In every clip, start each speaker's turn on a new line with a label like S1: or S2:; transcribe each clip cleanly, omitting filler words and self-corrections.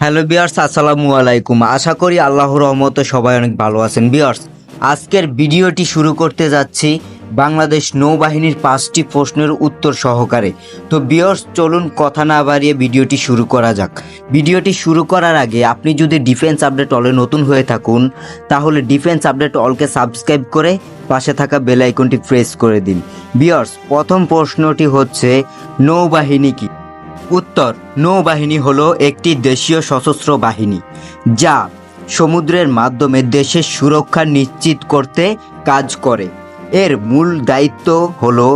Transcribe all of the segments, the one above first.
S1: Hello বিয়ার্স, আসসালামু আলাইকুম। আশা করি আল্লাহর রহমতে সবাই অনেক ভালো আছেন। বিয়ার্স, আজকের ভিডিওটি শুরু করতে যাচ্ছি বাংলাদেশ নৌবাহিনীর 5টি প্রশ্নের উত্তর সহকারে। তো বিয়ার্স, চলুন কথা না বাড়িয়ে ভিডিওটি শুরু করা যাক। ভিডিওটি শুরু করার আগে আপনি যদি ডিফেন্স আপডেট অলে নতুন হয়ে থাকুন তাহলে ডিফেন্স আপডেট অলকে সাবস্ক্রাইব করে পাশে থাকা বেল আইকনটি প্রেস করে দিন। বিয়ার্স, প্রথম প্রশ্নটি হচ্ছে নৌবাহিনী কি? উত্তর, নৌবাহিনী হলো একটি দেশীয় সশস্ত্র বাহিনী যা সমুদ্রের মাধ্যমে দেশের সুরক্ষা নিশ্চিত করতে কাজ করে। এর মূল দায়িত্ব হলো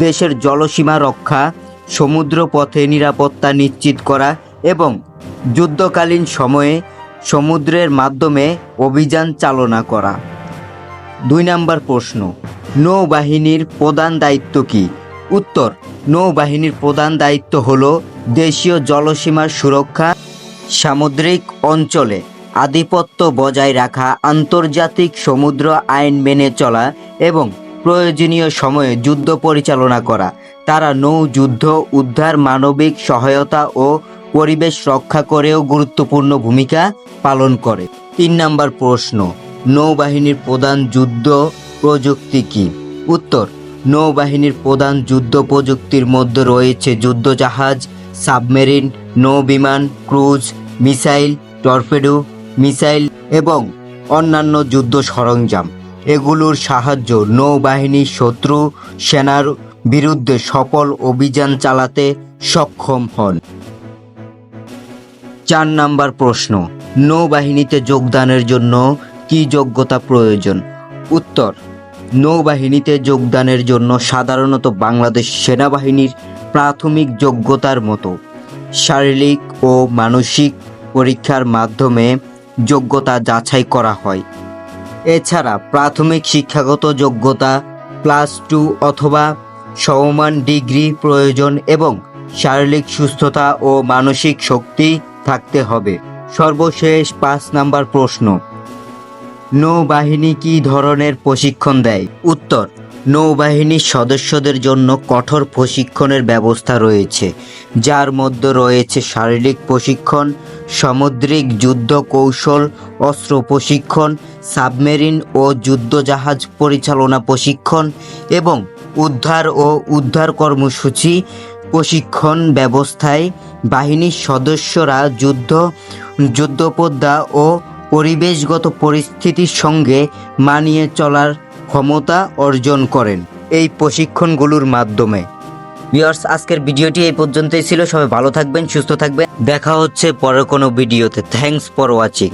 S1: দেশের জলসীমা রক্ষা, সমুদ্রপথে নিরাপত্তা নিশ্চিত করা এবং যুদ্ধকালীন সময়ে সমুদ্রের মাধ্যমে অভিযান চালনা করা। 2 নম্বর প্রশ্ন, নৌবাহিনীর প্রধান দায়িত্ব কী? উত্তর, নৌবাহিনীর প্রধান দায়িত্ব হল দেশীয় জলসীমার সুরক্ষা, সামুদ্রিক অঞ্চলে আধিপত্য বজায় রাখা, আন্তর্জাতিক সমুদ্র আইন মেনে চলা এবং প্রয়োজনীয় সময়ে যুদ্ধ পরিচালনা করা। তারা নৌযুদ্ধ, উদ্ধার, মানবিক সহায়তা ও পরিবেশ রক্ষা করেও গুরুত্বপূর্ণ ভূমিকা পালন করে। 3 নম্বর প্রশ্ন, নৌবাহিনীর প্রধান যুদ্ধ প্রযুক্তি কী? উত্তর, নৌবাহিনীর প্রধান যুদ্ধ প্রযুক্তির মধ্যে রয়েছে যুদ্ধজাহাজ, সাবমেরিন, নৌবিমান, ক্রুজ মিসাইল, টর্পেডো মিসাইল এবং অন্যান্য যুদ্ধ সরঞ্জাম। এগুলোর সাহায্য নৌবাহিনী শত্রু সেনার বিরুদ্ধে সফল অভিযান চালাতে সক্ষম হন। 4 নম্বর প্রশ্ন, নৌবাহিনীতে যোগদানের জন্য কী যোগ্যতা প্রয়োজন? উত্তর, নৌবাহিনীতে যোগদানের জন্য সাধারণত বাংলাদেশ সেনাবাহিনীর প্রাথমিক যোগ্যতার মতো শারীরিক ও মানসিক পরীক্ষার মাধ্যমে যোগ্যতা যাচাই করা হয়। এছাড়া প্রাথমিক শিক্ষাগত যোগ্যতা +2 অথবা সমমান ডিগ্রি প্রয়োজন এবং শারীরিক সুস্থতা ও মানসিক শক্তি থাকতে হবে। সর্বশেষ 5 নম্বর প্রশ্ন, নৌবাহিনী কী ধরনের প্রশিক্ষণ দেয়? উত্তর, নৌবাহিনীর সদস্যদের জন্য কঠোর প্রশিক্ষণের ব্যবস্থা রয়েছে, যার মধ্যে রয়েছে শারীরিক প্রশিক্ষণ, সামুদ্রিক যুদ্ধ কৌশল, অস্ত্র প্রশিক্ষণ, সাবমেরিন ও যুদ্ধজাহাজ পরিচালনা প্রশিক্ষণ এবং উদ্ধার কর্মসূচি প্রশিক্ষণ। ব্যবস্থায় বাহিনীর সদস্যরা যুদ্ধোপদ্যা ও পরিবেশগত পরিস্থিতির সঙ্গে মানিয়ে চলার ক্ষমতা অর্জন করেন এই প্রশিক্ষণগুলোর মাধ্যমে। ভিউয়ার্স, আজকের ভিডিওটি এই পর্যন্তই ছিল। সবাই ভালো থাকবেন, সুস্থ থাকবেন। দেখা হচ্ছে পরের কোনো ভিডিওতে। Thanks for watching.